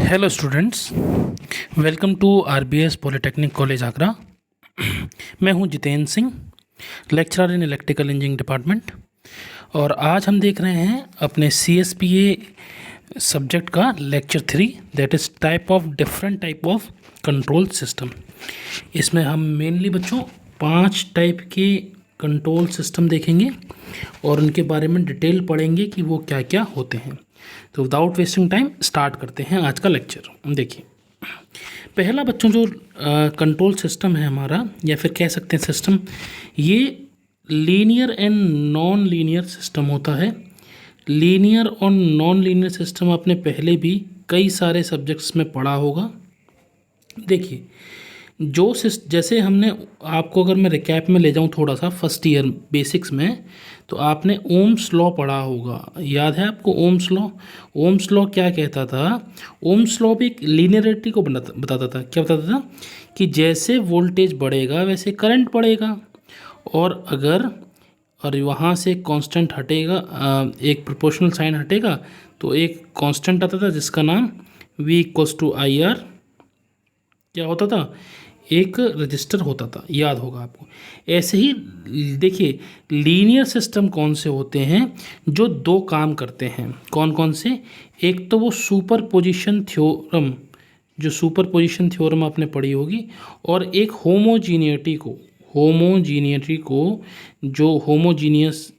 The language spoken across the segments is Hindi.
Hello students, welcome to RBS polytechnic college Agra. मैं हूं Jitendra Singh, lecturer in electrical engineering department, और आज हम देख रहे हैं अपने सीएसपीए सब्जेक्ट का lecture 3, that is different type of control system. इसमें हम मेनली बच्चों 5 टाइप के कंट्रोल सिस्टम देखेंगे और उनके बारे में डिटेल पढ़ेंगे कि वो क्या क्या होते हैं। तो विदाउट वेस्टिंग टाइम स्टार्ट करते हैं आज का लेक्चर। देखिए, पहला बच्चों जो कंट्रोल सिस्टम है हमारा, या फिर कह सकते हैं सिस्टम, ये linear and non linear system होता है। लीनियर और नॉन लीनियर सिस्टम आपने पहले भी कई सारे सब्जेक्ट्स में पढ़ा होगा। देखिए, जैसे हमने आपको, अगर मैं रिकैप में ले जाऊं थोड़ा सा, फर्स्ट ईयर बेसिक्स में, तो आपने ओम्स लॉ पढ़ा होगा। याद है आपको ओम्स लॉ? ओम्स लॉ क्या कहता था? ओम्स लॉ भी एक लीनियरिटी को बताता था। क्या बताता था? कि जैसे वोल्टेज बढ़ेगा वैसे करंट बढ़ेगा, और वहाँ से कांस्टेंट हटेगा, एक प्रोपोर्शनल साइन हटेगा, तो एक कांस्टेंट आता था जिसका नाम V=IR क्या होता था? एक रजिस्टर होता था। याद होगा आपको। ऐसे ही देखिए, लीनियर सिस्टम कौन से होते हैं जो 2 काम करते हैं? कौन कौन से? एक तो वो सुपरपोजिशन थ्योरम, जो सुपरपोजिशन थ्योरम आपने पढ़ी होगी, और एक होमोजीनियटी को जो होमोजीनियस,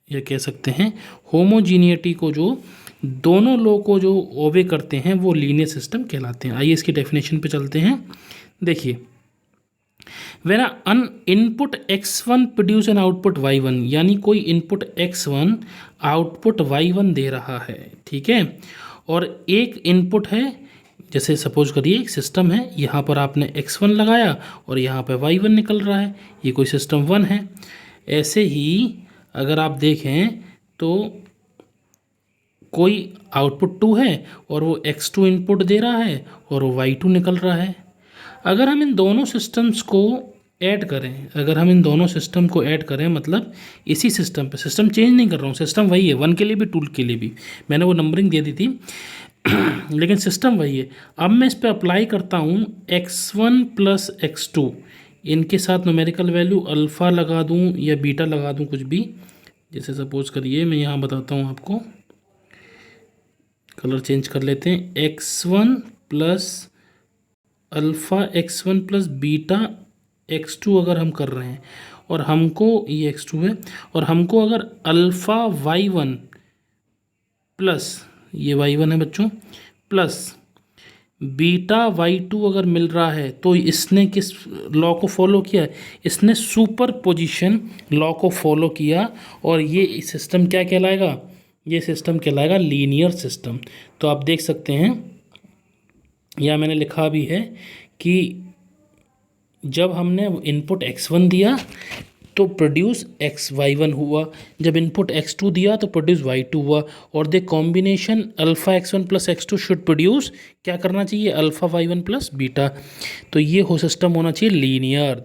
या कह सकते हैं होमोजीनियटी को, जो दोनों लॉ को जो ओबे करते हैं वो लीनियर सिस्टम कहलाते हैं। आइए इसकी डेफिनेशन पे चलते हैं। देखिए, when an input x1 produce an output y1, यानी कोई इनपुट x1 आउटपुट y1 दे रहा है, ठीक है, और एक इनपुट है, जैसे सपोज करिए एक सिस्टम है, यहाँ पर आपने x1 लगाया और यहाँ पर y1 निकल रहा है, ये कोई सिस्टम 1 है। ऐसे ही अगर आप देखें तो कोई आउटपुट 2 है और वो x2 इनपुट दे रहा है और वो y2 निकल रहा है। अगर हम इन दोनों सिस्टम को ऐड करें, मतलब इसी सिस्टम पे, सिस्टम चेंज नहीं कर रहा हूँ, सिस्टम वही है, 1 के लिए भी 2 के लिए भी, मैंने वो नंबरिंग दे दी थी लेकिन सिस्टम वही है। अब मैं इस पे अप्लाई करता हूँ x1 प्लस x2, इनके साथ न्यूमेरिकल वैल्यू अल्फ़ा लगा दूँ या बीटा लगा दूँ, कुछ भी। जैसे सपोज करिए, मैं यहाँ बताता हूँ आपको, कलर चेंज कर लेते हैं, x1 plus alpha x1 plus beta x2 अगर हम कर रहे हैं, और हमको ये x2 है, और हमको अगर अल्फ़ा y1 प्लस, ये y1 है बच्चों, प्लस बीटा y2 अगर मिल रहा है, तो इसने किस लॉ को फॉलो किया? इसने सुपरपोजिशन लॉ को फॉलो किया, और ये सिस्टम क्या कहलाएगा? ये सिस्टम कहलाएगा लीनियर सिस्टम। तो आप देख सकते हैं, या मैंने लिखा भी है कि जब हमने इनपुट x1 दिया तो प्रोड्यूस y1 हुआ, जब इनपुट x2 दिया तो प्रोड्यूस y2 हुआ, और the combination alpha x1 plus x2 should produce, क्या करना चाहिए? Alpha y1 plus beta. तो ये हो सिस्टम होना चाहिए लीनियर।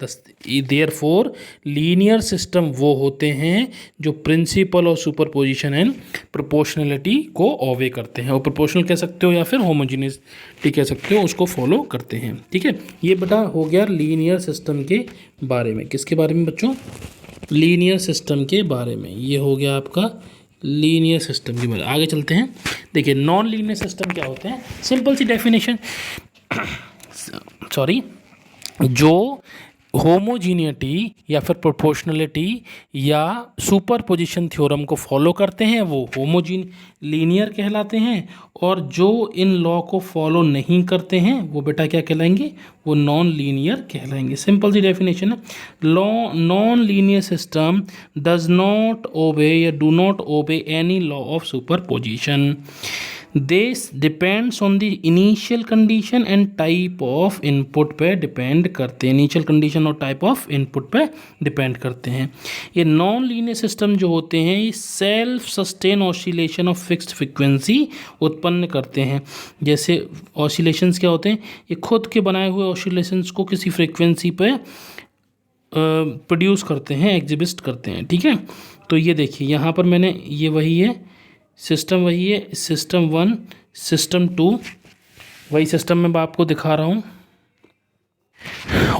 देयरफॉर लीनियर सिस्टम वो होते हैं जो प्रिंसिपल और सुपरपोजिशन एंड प्रोपोर्शनलिटी को ओबे करते हैं, और प्रोपोर्शनल कह सकते हो या फिर होमोजेनिटी कह सकते हो, उसको फॉलो करते हैं, ठीक है। ये बेटा हो गया लीनियर सिस्टम के बारे में। किसके बारे में बच्चों? लीनियर सिस्टम के बारे में। ये हो गया आपका लीनियर सिस्टम के बारे में। आगे चलते हैं। देखिए, नॉन लीनियर सिस्टम क्या होते हैं? सिंपल सी डेफिनेशन, जो होमोजीनियटी या फिर प्रोपोर्शनलिटी या सुपरपोजिशन थ्योरम को फॉलो करते हैं वो लीनियर कहलाते हैं, और जो इन लॉ को फॉलो नहीं करते हैं वो बेटा क्या कहलाएंगे? वो नॉन लीनियर कहलाएंगे। सिंपल सी डेफिनेशन है। Non linear system does not obey या do not obey any law of superposition. This depends on the initial condition and type of input पे डिपेंड करते हैं। इनिशियल कंडीशन और टाइप ऑफ इनपुट पे डिपेंड करते हैं। ये नॉन लीनियर सिस्टम जो होते हैं, ये self sustain oscillation of fixed frequency उत्पन्न करते हैं। जैसे ऑसिलेशंस क्या होते हैं? ये खुद के बनाए हुए ऑसिलेशंस को किसी फ्रिक्वेंसी पे प्रोड्यूस करते हैं, एग्जिबिट करते हैं, ठीक है। तो ये देखिए, यहाँ पर मैंने, ये वही है सिस्टम, वही है सिस्टम 1, सिस्टम 2, वही सिस्टम मैं आपको दिखा रहा हूँ।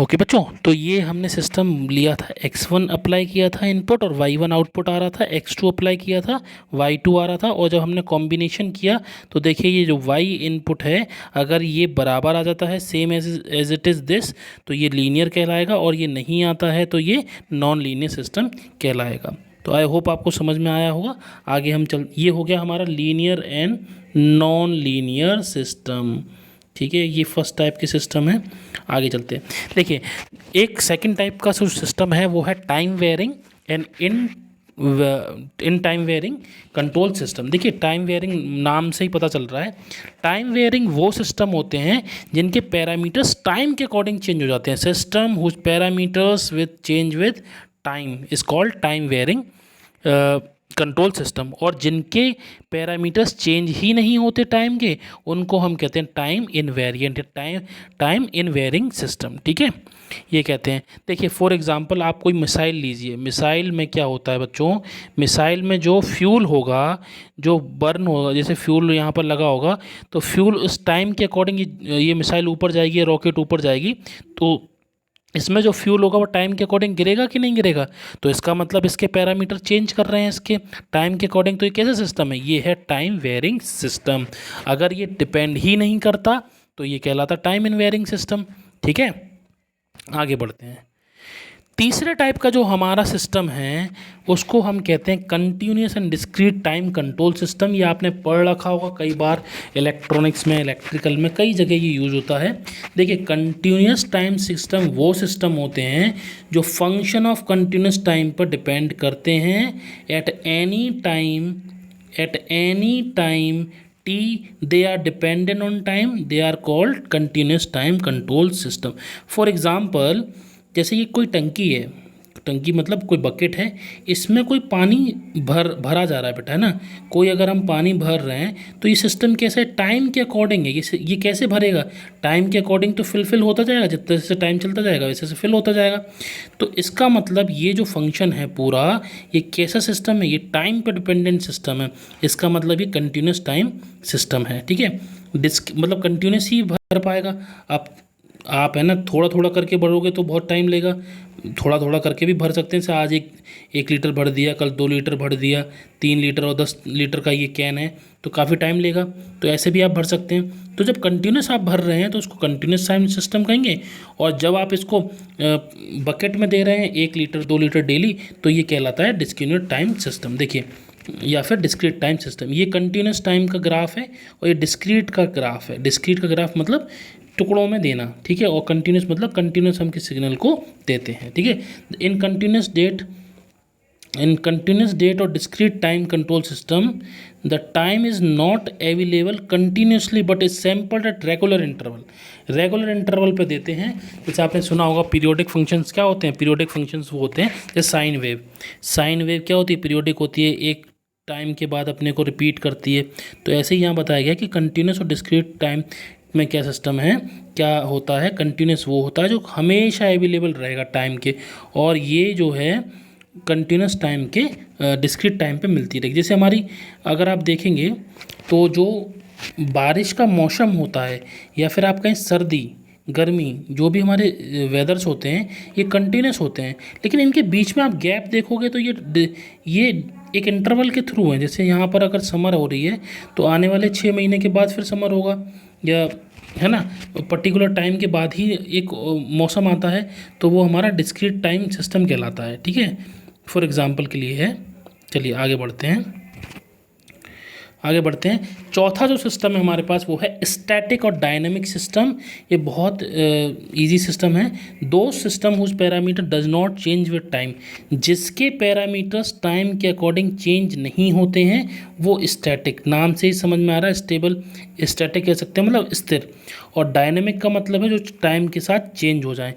ओके बच्चों, तो ये हमने सिस्टम लिया था, x1 अप्लाई किया था इनपुट और y1 आउटपुट आ रहा था, x2 अप्लाई किया था, y2 आ रहा था, और जब हमने कॉम्बिनेशन किया तो देखिए ये जो y इनपुट है अगर ये बराबर आ जाता है same as it is this तो ये लीनियर कहलाएगा, और ये नहीं आता है तो ये नॉन लीनियर सिस्टम कहलाएगा। तो आई होप आपको समझ में आया होगा। आगे हम ये हो गया हमारा linear and non linear system. ठीक है, ये फर्स्ट टाइप के सिस्टम है। आगे चलते हैं। देखिए एक सेकंड टाइप का जो सिस्टम है वो है time wearing and in time varying control system. देखिए टाइम वेयरिंग नाम से ही पता चल रहा है, टाइम वेयरिंग वो सिस्टम होते हैं जिनके पैरामीटर्स टाइम के अकॉर्डिंग चेंज हो जाते हैं। System whose parameters with change with time is called time varying control system, और जिनके पैरामीटर्स चेंज ही नहीं होते टाइम के उनको हम कहते हैं टाइम इनवेरिएंट, टाइम इनवेरिंग सिस्टम। ठीक है, ये कहते हैं। देखिए फॉर एग्जांपल आप कोई मिसाइल लीजिए, मिसाइल में क्या होता है बच्चों, मिसाइल में जो फ्यूल होगा, जो बर्न होगा, जैसे फ्यूल यहाँ पर लगा होगा तो फ्यूल उस टाइम के अकॉर्डिंग ये मिसाइल ऊपर जाएगी, रॉकेट ऊपर जाएगी, तो इसमें जो फ्यूल होगा वो टाइम के अकॉर्डिंग गिरेगा कि नहीं गिरेगा। तो इसका मतलब इसके पैरामीटर चेंज कर रहे हैं इसके टाइम के अकॉर्डिंग। तो ये कैसा सिस्टम है, ये है टाइम वेयरिंग सिस्टम। अगर ये डिपेंड ही नहीं करता तो ये कहलाता टाइम इन वेयरिंग सिस्टम। ठीक है, आगे बढ़ते हैं। तीसरे टाइप का जो हमारा सिस्टम है उसको हम कहते हैं continuous and discrete time control system. ये आपने पढ़ रखा होगा कई बार, इलेक्ट्रॉनिक्स में, इलेक्ट्रिकल में, कई जगह ये यूज़ होता है। देखिए कंटिन्यूस टाइम सिस्टम वो सिस्टम होते हैं जो फंक्शन ऑफ कंटिन्यूस टाइम पर डिपेंड करते हैं at any time t they are dependent on time, they are called continuous time control system. For example, जैसे ये कोई टंकी है, टंकी मतलब कोई बकेट है, इसमें कोई पानी भरा जा रहा है बेटा, है ना। कोई अगर हम पानी भर रहे हैं तो ये सिस्टम कैसे टाइम के अकॉर्डिंग है, ये कैसे भरेगा, टाइम के अकॉर्डिंग तो फिल होता जाएगा, जितने से टाइम चलता जाएगा वैसे से फिल होता जाएगा। तो इसका मतलब ये जो फंक्शन है पूरा, ये कैसा सिस्टम है, ये टाइम पर डिपेंडेंट सिस्टम है। इसका मतलब ये कंटिन्यूस टाइम सिस्टम है। ठीक है, मतलब कंटिन्यूस ही भर पाएगा। आप है ना थोड़ा थोड़ा करके भरोगे तो बहुत टाइम लेगा, थोड़ा थोड़ा करके भी भर सकते हैं। जैसे आज एक लीटर भर दिया, कल 2 लीटर भर दिया, 3 लीटर और 10 लीटर का ये कैन है तो काफ़ी टाइम लेगा। तो ऐसे भी आप भर सकते हैं। तो जब कंटिन्यूस आप भर रहे हैं तो उसको कंटिन्यूस टाइम सिस्टम कहेंगे, और जब आप इसको बकेट में दे रहे हैं 1 लीटर 2 लीटर डेली तो ये कहलाता है डिस्क्रीट टाइम सिस्टम। देखिए, या फिर डिस्क्रीट टाइम सिस्टम। ये कंटिन्यूस टाइम का ग्राफ है और ये डिस्क्रीट का ग्राफ है। डिस्क्रीट का ग्राफ मतलब टुकड़ों में देना, ठीक है, और कंटिन्यूस मतलब कंटिन्यूस हम किस सिग्नल को देते हैं। ठीक है, इन कंटिन्यूस डेट और discrete time control system the time is not available continuously but is sampled at regular interval पे देते हैं। जैसे आपने सुना होगा पीरियोडिक फंक्शंस क्या होते हैं, पीरियोडिक फंक्शंस वो होते हैं जैसे साइन वेव क्या होती है, पीरियोडिक होती है, एक टाइम के बाद अपने को रिपीट करती है। तो ऐसे ही यहाँ बताया गया कि कंटिन्यूस और डिस्क्रीट टाइम में क्या सिस्टम है, क्या होता है। कंटिन्यूस वो होता है जो हमेशा अवेलेबल रहेगा टाइम के, और ये जो है कंटिन्यूस टाइम के डिस्क्रीट टाइम पे मिलती रहेगी। जैसे हमारी अगर आप देखेंगे तो जो बारिश का मौसम होता है या फिर आप कहें सर्दी गर्मी, जो भी हमारे वेदर्स होते हैं ये कंटिन्यूस होते हैं, लेकिन इनके बीच में आप गैप देखोगे तो ये एक इंटरवल के थ्रू है। जैसे यहाँ पर अगर समर हो रही है तो आने वाले 6 महीने के बाद फिर समर होगा, या है ना, पर्टिकुलर टाइम के बाद ही एक मौसम आता है, तो वो हमारा डिस्क्रीट टाइम सिस्टम कहलाता है। ठीक है, फॉर एग्जांपल के लिए है। चलिए आगे बढ़ते हैं। चौथा जो सिस्टम है हमारे पास वो है स्टैटिक और डायनेमिक सिस्टम। ये बहुत इजी सिस्टम है। दो system whose parameter does not change with time, जिसके पैरामीटर्स टाइम के अकॉर्डिंग चेंज नहीं होते हैं वो स्टैटिक। नाम से ही समझ में आ रहा है, स्टेबल स्टैटिक कह सकते हैं, मतलब स्थिर। और डायनेमिक का मतलब है जो टाइम के साथ चेंज हो जाए।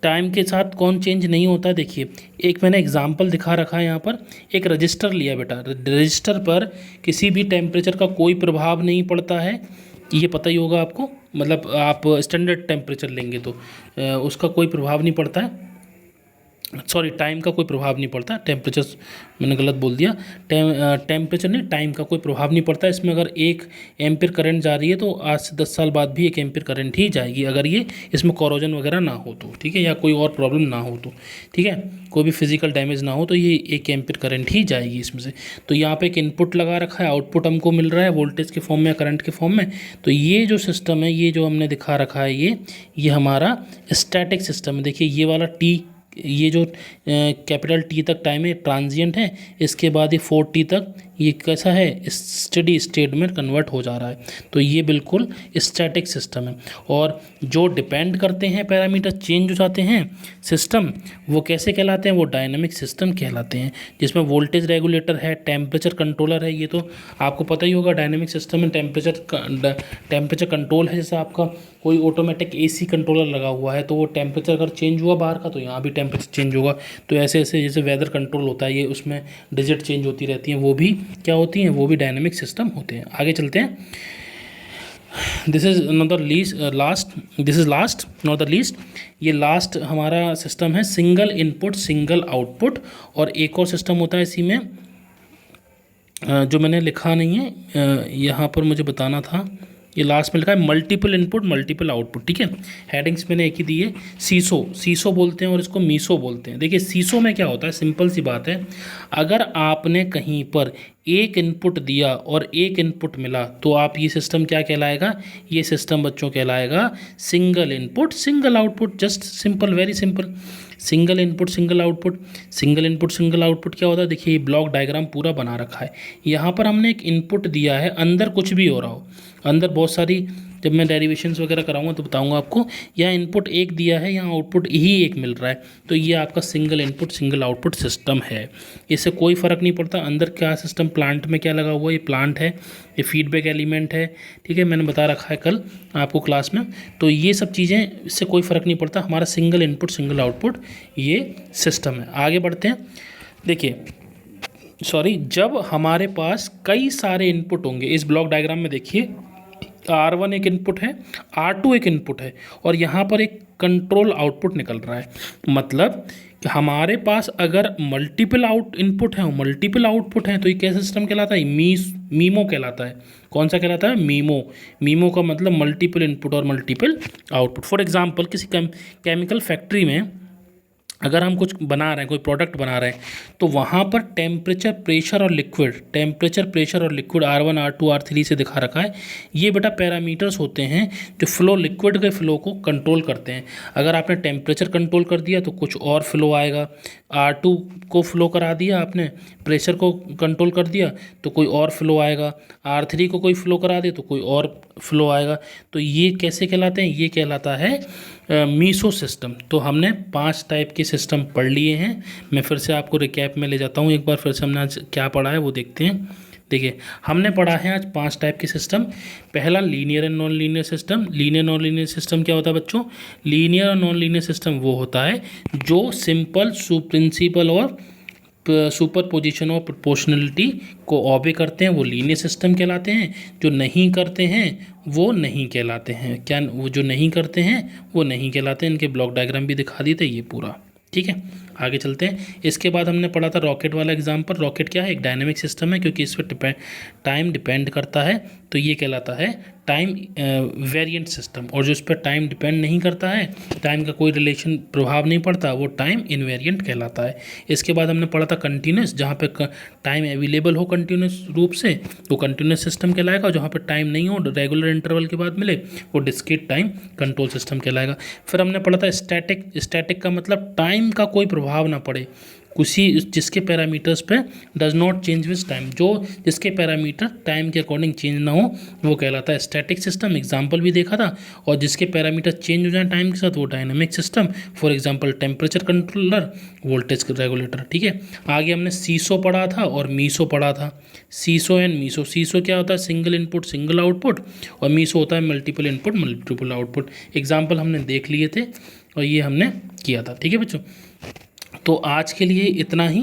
टाइम के साथ कौन चेंज नहीं होता, देखिए एक मैंने एग्जांपल दिखा रखा है यहाँ पर। एक रजिस्टर लिया बेटा, रजिस्टर पर किसी भी टेम्परेचर का कोई प्रभाव नहीं पड़ता है, ये पता ही होगा आपको। मतलब आप स्टैंडर्ड टेम्परेचर लेंगे तो उसका कोई प्रभाव नहीं पड़ता है। सॉरी, टाइम का कोई प्रभाव नहीं पड़ता। टेम्परेचर मैंने गलत बोल दिया, टेम्परेचर नहीं, टाइम का कोई प्रभाव नहीं पड़ता इसमें। अगर 1 एम्पीयर करंट जा रही है तो आज से 10 साल बाद भी 1 एम्पीयर करंट ही जाएगी, अगर ये इसमें कोरोजन वगैरह ना हो तो, ठीक है, या कोई और प्रॉब्लम ना हो तो, ठीक है, कोई भी फिजिकल डैमेज ना हो तो ये 1 एम्पीयर करंट ही जाएगी इसमें से। तो यहाँ पे एक इनपुट लगा रखा है, आउटपुट हमको मिल रहा है वोल्टेज के फॉर्म में या करंट के फॉर्म में। तो ये जो सिस्टम है, ये जो हमने दिखा रखा है, ये हमारा स्टैटिक सिस्टम है। देखिए ये वाला टी, ये जो कैपिटल टी तक टाइम है ट्रांजिएंट है, इसके बाद ये 4t तक ये कैसा है, स्टडी स्टेट में कन्वर्ट हो जा रहा है। तो ये बिल्कुल स्टैटिक सिस्टम है। और जो डिपेंड करते हैं, पैरामीटर चेंज हो जाते हैं सिस्टम, वो कैसे कहलाते हैं, वो डायनामिक सिस्टम कहलाते हैं, जिसमें वोल्टेज रेगुलेटर है, टेम्परेचर कंट्रोलर है। ये तो आपको पता ही होगा, डायनामिक सिस्टम में टेम्परेचर कंट्रोल है। जैसे आपका कोई ऑटोमेटिक एसी कंट्रोलर लगा हुआ है, तो वो टेम्परेचर अगर चेंज हुआ बाहर का, तो यहाँ भी टेम्परेचर चेंज होगा। तो ऐसे ऐसे जैसे वेदर कंट्रोल होता है, ये उसमें डिजिट चेंज होती रहती हैं, वो भी क्या होती हैं, वो भी डायनेमिक सिस्टम होते हैं। आगे चलते हैं। This is not the last not the least, ये लास्ट हमारा सिस्टम है सिंगल इनपुट सिंगल आउटपुट। और एक और सिस्टम होता है इसी में, जो मैंने लिखा नहीं है यहाँ पर, मुझे बताना था, ये लास्ट में लिखा है मल्टीपल इनपुट मल्टीपल आउटपुट, ठीक है। हेडिंग्स मैंने एक ही दी है। सीसो बोलते हैं और इसको मीसो बोलते हैं। देखिए सीसो में क्या होता है, सिंपल सी बात है, अगर आपने कहीं पर एक इनपुट दिया और एक इनपुट मिला, तो आप ये सिस्टम क्या कहलाएगा, ये सिस्टम बच्चों कहलाएगा single input single output. Just simple, very simple, single input single output. Single input single output क्या होता है, देखिए ये ब्लॉक डायग्राम पूरा बना रखा है। यहाँ पर हमने एक इनपुट दिया है, अंदर कुछ भी हो रहा हो, अंदर बहुत सारी, जब मैं डेरिवेशंस वगैरह कराऊंगा तो बताऊंगा आपको। यहाँ इनपुट एक दिया है, यहाँ आउटपुट ही एक मिल रहा है, तो ये आपका single input single output system है। इससे कोई फ़र्क नहीं पड़ता अंदर क्या सिस्टम, प्लांट में क्या लगा हुआ है, ये प्लांट है, ये फीडबैक एलिमेंट है, ठीक है, मैंने बता रखा है कल आपको क्लास में। तो ये सब चीज़ें, इससे कोई फ़र्क नहीं पड़ता, हमारा सिंगल इनपुट सिंगल आउटपुट ये सिस्टम है। आगे बढ़ते हैं। देखिए जब हमारे पास कई सारे इनपुट होंगे, इस ब्लॉक डायग्राम में देखिए R1 एक इनपुट है, R2 एक इनपुट है, और यहाँ पर एक कंट्रोल आउटपुट निकल रहा है। मतलब कि हमारे पास अगर मल्टीपल इनपुट है और मल्टीपल आउटपुट है, तो ये कैसा सिस्टम कहलाता है, मीमो कहलाता है। कौन सा कहलाता है, मीमो का मतलब मल्टीपल इनपुट और मल्टीपल आउटपुट। फॉर एग्जांपल किसी केमिकल फैक्ट्री में अगर हम कुछ बना रहे हैं, कोई प्रोडक्ट बना रहे हैं, तो वहाँ पर टेम्परेचर प्रेशर और लिक्विड R1 R2 R3 से दिखा रखा है। ये बेटा पैरामीटर्स होते हैं जो फ्लो, लिक्विड के फ्लो को कंट्रोल करते हैं। अगर आपने टेम्परेचर कंट्रोल कर दिया तो कुछ और फ्लो आएगा, R2 को फ्लो करा दिया आपने, प्रेशर को कंट्रोल कर दिया तो कोई और फ्लो आएगा, R3 को कोई फ्लो करा दिया तो कोई और फ्लो आएगा। तो ये कैसे कहलाते हैं, ये कहलाता है मीसो सिस्टम। तो हमने 5 टाइप के सिस्टम पढ़ लिए हैं। मैं फिर से आपको रिकैप में ले जाता हूँ, एक बार फिर से हमने आज क्या पढ़ा है वो देखते हैं। देखिए हमने पढ़ा है आज 5 टाइप के सिस्टम। पहला linear and non linear system. Linear non linear system क्या होता है बच्चों, लीनियर और नॉन लीनियर सिस्टम वो होता है जो सिंपल प्रिंसिपल और सुपर पोजिशन और प्रोपोर्शनलिटी को ऑबे करते हैं, वो लीनियर सिस्टम कहलाते हैं। जो नहीं करते हैं वो नहीं कहलाते हैं। क्या, वो जो नहीं करते हैं वो नहीं कहलाते हैं। इनके ब्लॉक डायग्राम भी दिखा दिए थे ये पूरा, ठीक है। आगे चलते हैं। इसके बाद हमने पढ़ा था रॉकेट वाला एग्जाम्पल। रॉकेट क्या है, एक डायनेमिक सिस्टम है, क्योंकि इस पर टाइम डिपेंड करता है, तो ये कहलाता है टाइम वेरिएंट सिस्टम। और जो इस पर टाइम डिपेंड नहीं करता है, टाइम का कोई रिलेशन प्रभाव नहीं पड़ता, वो टाइम इनवेरिएंट कहलाता है। इसके बाद हमने पढ़ा था कंटिन्यूस, जहाँ पे टाइम अवेलेबल हो कंटिन्यूस रूप से, वो कंटिन्यूस सिस्टम कहलाएगा। जहाँ पे टाइम नहीं हो, रेगुलर इंटरवल के बाद मिले, वो डिस्क्रीट टाइम कंट्रोल सिस्टम कहलाएगा। फिर हमने पढ़ा था स्टैटिक का मतलब टाइम का कोई प्रभाव ना पड़े, किसी जिसके पैरामीटर्स पे does not change with time, जो जिसके पैरामीटर टाइम के अकॉर्डिंग चेंज ना हो, वो कहलाता है स्टैटिक सिस्टम। एग्जांपल भी देखा था। और जिसके पैरामीटर चेंज हो जाए टाइम के साथ, वो dynamic system. For example temperature controller, voltage regulator, ठीक है। आगे हमने सीसो पढ़ा था और मीसो पढ़ा था। सीसो एंड मीसो। सीसो क्या होता है, सिंगल इनपुट सिंगल आउटपुट, और मीसो होता है multiple input multiple output. Example हमने देख लिए थे और ये हमने किया था, ठीक है बच्चों। तो आज के लिए इतना ही।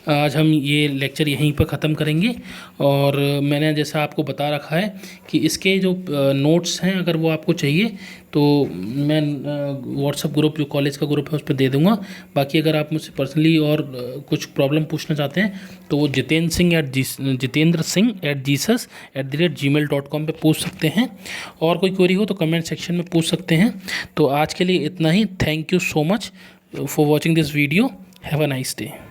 आज हम ये लेक्चर यहीं पर ख़त्म करेंगे। और मैंने जैसा आपको बता रखा है कि इसके जो नोट्स हैं अगर वो आपको चाहिए तो मैं व्हाट्सएप ग्रुप जो कॉलेज का ग्रुप है उस पर दे दूँगा। बाकी अगर आप मुझसे पर्सनली और कुछ प्रॉब्लम पूछना चाहते हैं तो वो jitendra.jesus@gmail.com पे पूछ सकते हैं। और कोई क्वेरी हो तो कमेंट सेक्शन में पूछ सकते हैं। तो आज के लिए इतना ही। Thank you so much for watching this video. Have a nice day.